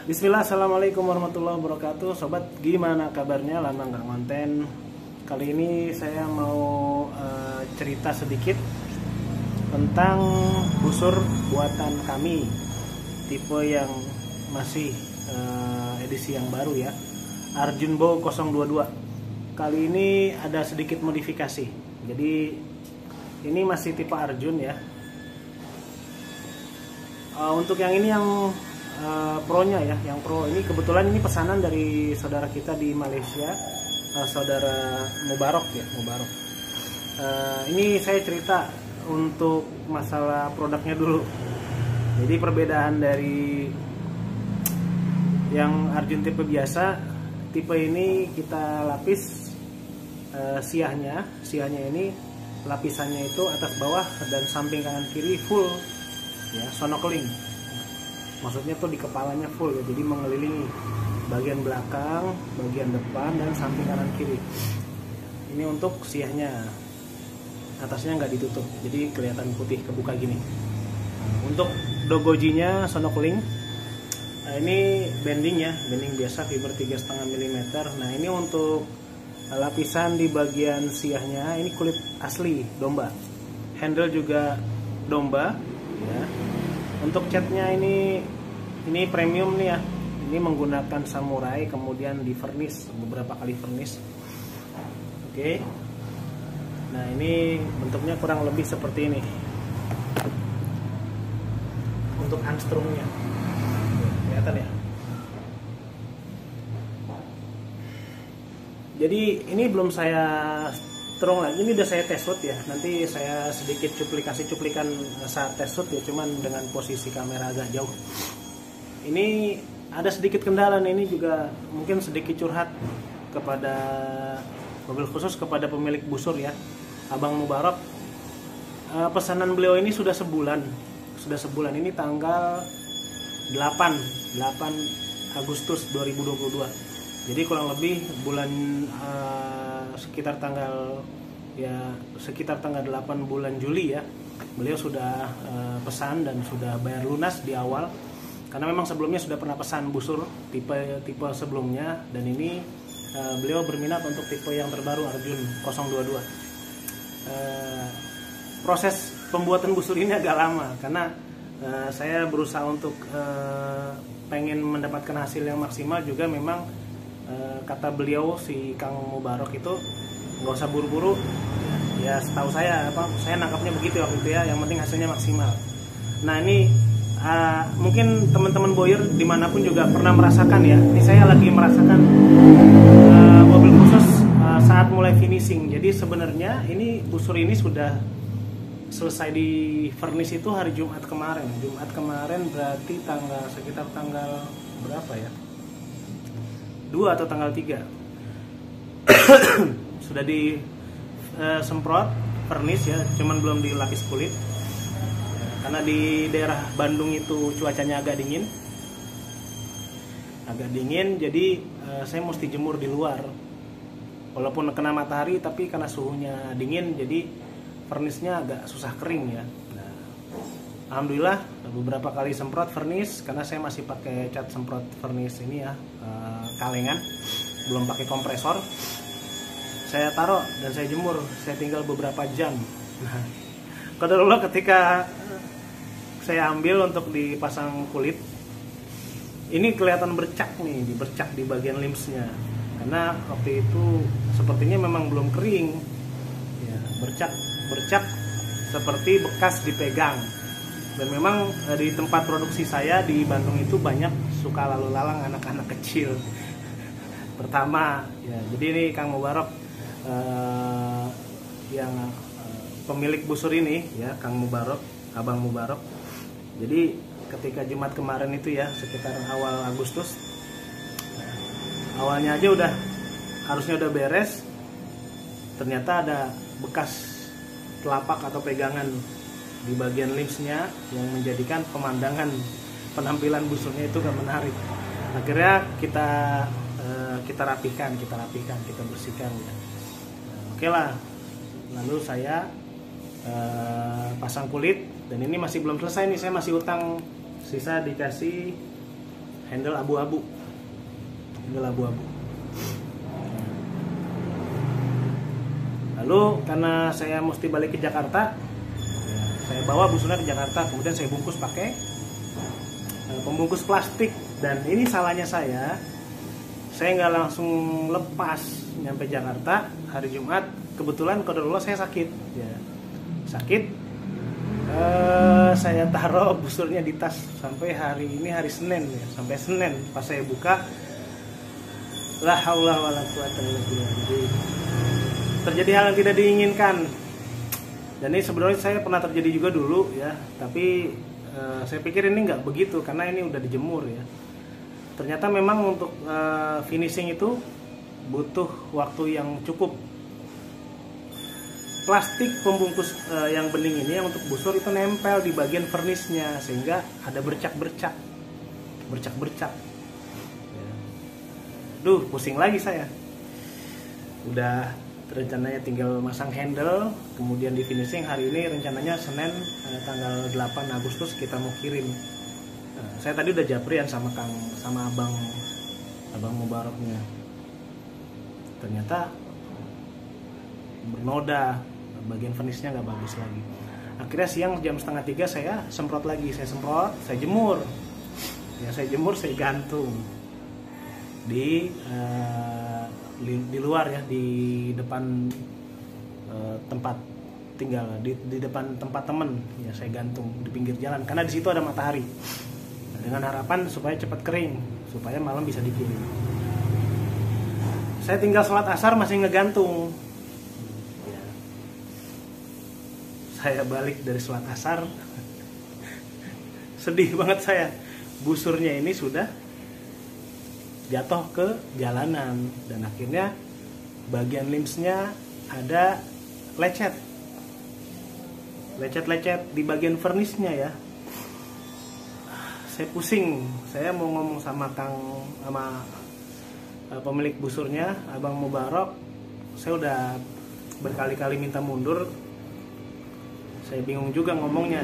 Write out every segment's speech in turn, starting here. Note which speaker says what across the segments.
Speaker 1: Bismillah, assalamualaikum warahmatullahi wabarakatuh. Sobat, gimana kabarnya? Lama nggak konten. Kali ini saya mau cerita sedikit tentang busur buatan kami, tipe yang masih edisi yang baru ya, Arjunbo 022. Kali ini ada sedikit modifikasi. Jadi ini masih tipe Arjun ya. Untuk yang ini yang pro-nya ya, yang pro ini kebetulan ini pesanan dari saudara kita di Malaysia, saudara Mubarok ya, Mubarok. Ini saya cerita untuk masalah produknya dulu. Jadi perbedaan dari yang Arjun tipe biasa, tipe ini kita lapis siahnya ini lapisannya itu atas bawah dan samping kanan kiri full ya, sonokeling. Maksudnya tuh di kepalanya full ya, jadi mengelilingi bagian belakang, bagian depan, dan samping kanan kiri. Ini untuk siahnya, atasnya nggak ditutup, jadi kelihatan putih kebuka gini. Untuk dogojinya sonokeling, ini bending ya, bending biasa fiber 3,5 mm. Nah ini untuk lapisan di bagian siahnya, ini kulit asli domba, handle juga domba ya. Untuk catnya ini premium nih ya. Ini menggunakan samurai, kemudian di vernis, beberapa kali vernis. Oke. Nah, ini bentuknya kurang lebih seperti ini. Untuk anstrumnya. Kelihatan ya. Jadi ini belum saya terong lagi, ini udah saya test shoot ya. Nanti saya sedikit cuplikan saat test shoot ya, cuman dengan posisi kamera agak jauh. Ini ada sedikit kendala nih, ini juga mungkin sedikit curhat kepada mobil khusus kepada pemilik busur ya, Abang Mubarok. Pesanan beliau ini sudah sebulan. Ini tanggal 8 Agustus 2022. Jadi kurang lebih bulan sekitar tanggal 8 bulan Juli ya, beliau sudah pesan dan sudah bayar lunas di awal, karena memang sebelumnya sudah pernah pesan busur tipe sebelumnya, dan ini beliau berminat untuk tipe yang terbaru Arjun 022. Proses pembuatan busur ini agak lama karena saya berusaha untuk pengen mendapatkan hasil yang maksimal juga. Memang kata beliau si Kang Mubarok itu nggak usah buru-buru ya, setahu saya nangkapnya begitu waktu itu ya, yang penting hasilnya maksimal. Nah ini mungkin teman-teman boyer dimanapun juga pernah merasakan ya, ini saya lagi merasakan mobil khusus saat mulai finishing. Jadi sebenarnya ini busur ini sudah selesai di vernis itu hari Jumat kemarin berarti sekitar tanggal berapa ya, 2 atau tanggal 3 sudah disemprot vernis ya, cuman belum dilapis kulit karena di daerah Bandung itu cuacanya agak dingin, jadi saya mesti jemur di luar walaupun kena matahari, tapi karena suhunya dingin jadi vernisnya agak susah kering ya. Nah, alhamdulillah beberapa kali semprot vernis, karena saya masih pakai cat semprot vernis ini ya, kalengan, belum pakai kompresor. Saya taruh dan saya jemur, saya tinggal beberapa jam. Nah, qadarullah ketika saya ambil untuk dipasang kulit, ini kelihatan bercak di bagian limsnya, karena waktu itu sepertinya memang belum kering ya, bercak seperti bekas dipegang. Dan memang di tempat produksi saya di Bandung itu banyak suka lalu lalang anak-anak kecil. Pertama ya, jadi ini Kang Mubarok yang pemilik busur ini ya, Kang Mubarok, Abang Mubarok. Jadi ketika Jumat kemarin itu ya, sekitar awal Agustus, awalnya aja harusnya udah beres, ternyata ada bekas telapak atau pegangan di bagian limsnya yang menjadikan penampilan busurnya itu gak menarik. Akhirnya kita rapikan, kita bersihkan ya. Oke lah, lalu saya pasang kulit, dan ini masih belum selesai nih, saya masih utang sisa dikasih handle abu-abu. Lalu karena saya mesti balik ke Jakarta, saya bawa busurnya ke Jakarta, kemudian saya bungkus pakai pembungkus plastik. Dan ini salahnya saya nggak langsung lepas nyampe Jakarta hari Jumat. Kebetulan qadarullah saya sakit, ya. Saya taruh busurnya di tas sampai hari ini hari Senin, ya. Sampai Senin pas saya buka, la haula wala quwata illa billah. Terjadi hal yang tidak diinginkan. Dan ini sebenarnya saya pernah terjadi juga dulu, ya. Tapi saya pikir ini nggak begitu karena ini udah dijemur, ya. Ternyata memang untuk finishing itu butuh waktu yang cukup. Plastik pembungkus yang bening ini yang untuk busur itu nempel di bagian vernisnya sehingga ada bercak-bercak. Ya. Duh, pusing lagi saya. Udah rencananya tinggal masang handle, kemudian di finishing hari ini rencananya Senin tanggal 8 Agustus kita mau kirim. Saya tadi udah japrian sama abang Mubaraknya. Ternyata bernoda, bagian finishnya nggak bagus lagi. Akhirnya siang jam 2:30 saya semprot lagi, saya jemur. Ya, saya jemur, saya gantung di luar, ya, di depan tempat tinggal, di depan tempat temen, ya, saya gantung di pinggir jalan karena di situ ada matahari. Dengan harapan supaya cepat kering, supaya malam bisa dikirim. Saya tinggal sholat asar masih ngegantung. Ya. Saya balik dari sholat asar, sedih banget saya. Busurnya ini sudah jatuh ke jalanan dan akhirnya bagian limsnya ada lecet di bagian vernisnya, ya. Saya pusing, saya mau ngomong sama pemilik busurnya, Abang Mubarak. Saya udah berkali-kali minta mundur. Saya bingung juga ngomongnya.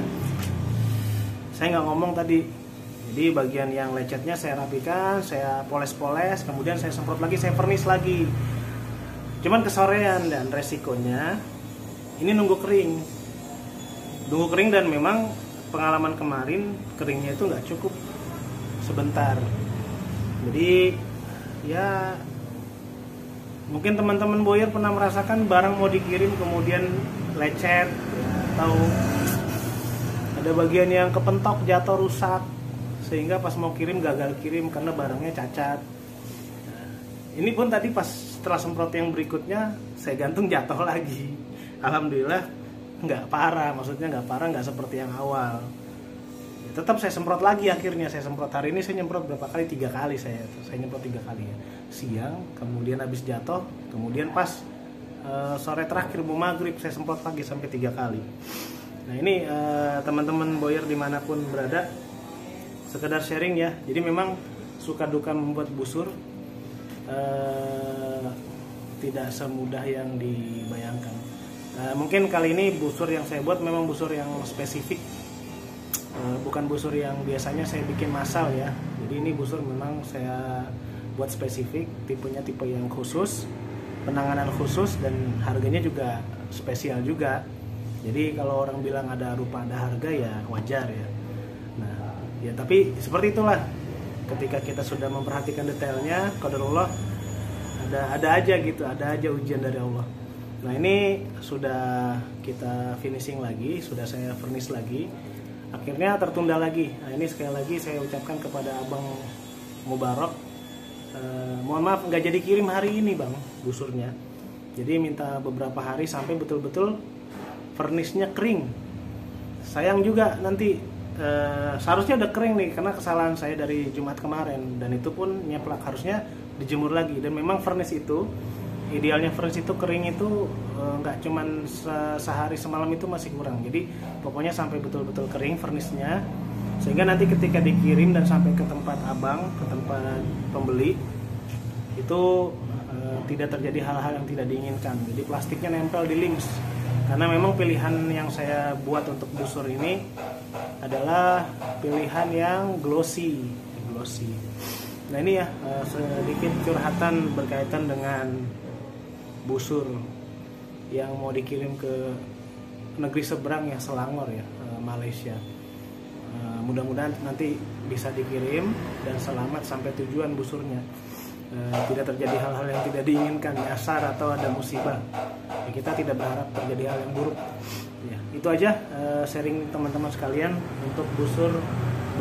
Speaker 1: Saya nggak ngomong tadi. Jadi bagian yang lecetnya saya rapikan, saya poles-poles, kemudian saya semprot lagi, saya vernis lagi. Cuman kesorean dan resikonya ini nunggu kering dan memang pengalaman kemarin keringnya itu nggak cukup sebentar. Jadi ya mungkin teman-teman boyer pernah merasakan barang mau dikirim kemudian lecet, ya, atau ada bagian yang kepentok jatuh rusak sehingga pas mau kirim gagal kirim karena barangnya cacat. Nah, ini pun tadi pas setelah semprot yang berikutnya saya gantung jatuh lagi. Alhamdulillah nggak parah, maksudnya nggak seperti yang awal. Ya, tetap saya semprot lagi, akhirnya saya semprot hari ini. Saya nyemprot berapa kali? 3 kali saya nyemprot 3 kali, ya. Siang, kemudian habis jatuh, kemudian pas sore terakhir mau maghrib saya semprot lagi sampai 3 kali. Nah ini teman-teman boyer dimanapun berada, sekedar sharing, ya. Jadi memang suka duka membuat busur tidak semudah yang dibayangkan. Mungkin kali ini busur yang saya buat memang busur yang spesifik, bukan busur yang biasanya saya bikin massal, ya. Jadi ini busur memang saya buat spesifik, tipenya tipe yang khusus, penanganan khusus, dan harganya juga spesial juga. Jadi kalau orang bilang ada rupa ada harga, ya wajar, ya. Nah, ya tapi seperti itulah, ketika kita sudah memperhatikan detailnya, qadarullah ada aja gitu, ada aja ujian dari Allah. Nah ini sudah kita finishing lagi, sudah saya vernis lagi, akhirnya tertunda lagi. Nah ini sekali lagi saya ucapkan kepada Abang Mubarak, mohon maaf nggak jadi kirim hari ini, Bang, busurnya. Jadi minta beberapa hari sampai betul-betul vernisnya kering. Sayang juga nanti seharusnya udah kering nih karena kesalahan saya dari Jumat kemarin, dan itu pun nyeplak, harusnya dijemur lagi. Dan memang vernis itu idealnya vernis itu kering itu nggak cuman sehari semalam, itu masih kurang. Jadi pokoknya sampai betul-betul kering vernisnya, sehingga nanti ketika dikirim dan sampai ke tempat abang, ke tempat pembeli, itu tidak terjadi hal-hal yang tidak diinginkan. Jadi plastiknya nempel di lims, karena memang pilihan yang saya buat untuk busur ini adalah pilihan yang glossy OC. Nah ini ya sedikit curhatan berkaitan dengan busur yang mau dikirim ke negeri seberang ya, Selangor ya, Malaysia. Mudah-mudahan nanti bisa dikirim dan selamat sampai tujuan busurnya. Tidak terjadi hal-hal yang tidak diinginkan, nyasar atau ada musibah. Ya, kita tidak berharap terjadi hal yang buruk. Ya, itu aja sharing teman-teman sekalian untuk busur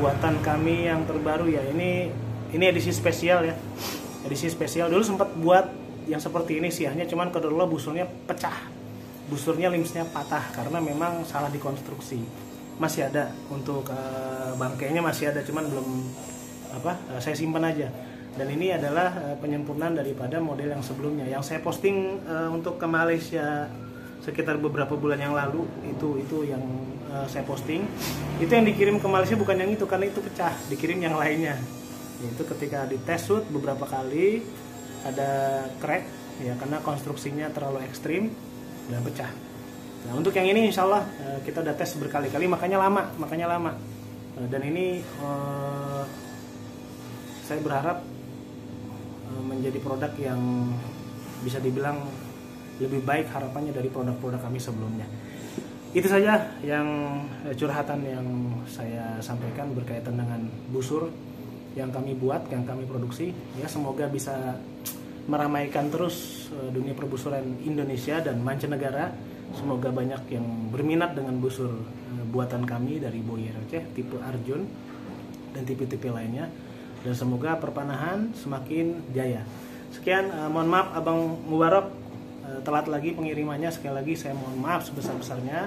Speaker 1: buatan kami yang terbaru ya. Ini edisi spesial ya. Edisi spesial. Dulu sempat buat yang seperti ini siahnya, cuman kedua busurnya pecah. Busurnya limsnya patah karena memang salah dikonstruksi. Masih ada untuk bangkainya masih ada, cuman belum saya simpan aja. Dan ini adalah penyempurnaan daripada model yang sebelumnya yang saya posting untuk ke Malaysia sekitar beberapa bulan yang lalu. Itu yang saya posting. Itu yang dikirim ke Malaysia bukan yang itu karena itu pecah, dikirim yang lainnya. Itu ketika dites shoot beberapa kali ada crack ya karena konstruksinya terlalu ekstrim dan pecah. Nah untuk yang ini insya Allah kita udah tes berkali-kali, makanya lama. Dan ini saya berharap menjadi produk yang bisa dibilang lebih baik harapannya dari produk-produk kami sebelumnya. Itu saja yang curhatan yang saya sampaikan berkaitan dengan busur yang kami buat, yang kami produksi. Ya semoga bisa meramaikan terus dunia perbusuran Indonesia dan mancanegara. Semoga banyak yang berminat dengan busur buatan kami dari Boyer Aceh, tipe Arjun dan tipe-tipe lainnya. Dan semoga perpanahan semakin jaya. Sekian, mohon maaf Abang Mubarak telat lagi pengirimannya. Sekali lagi saya mohon maaf sebesar-besarnya.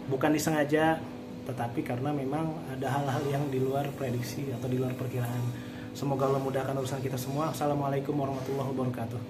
Speaker 1: Bukan disengaja, tetapi karena memang ada hal-hal yang di luar prediksi atau di luar perkiraan. Semoga Allah mudahkan urusan kita semua. Assalamualaikum warahmatullahi wabarakatuh.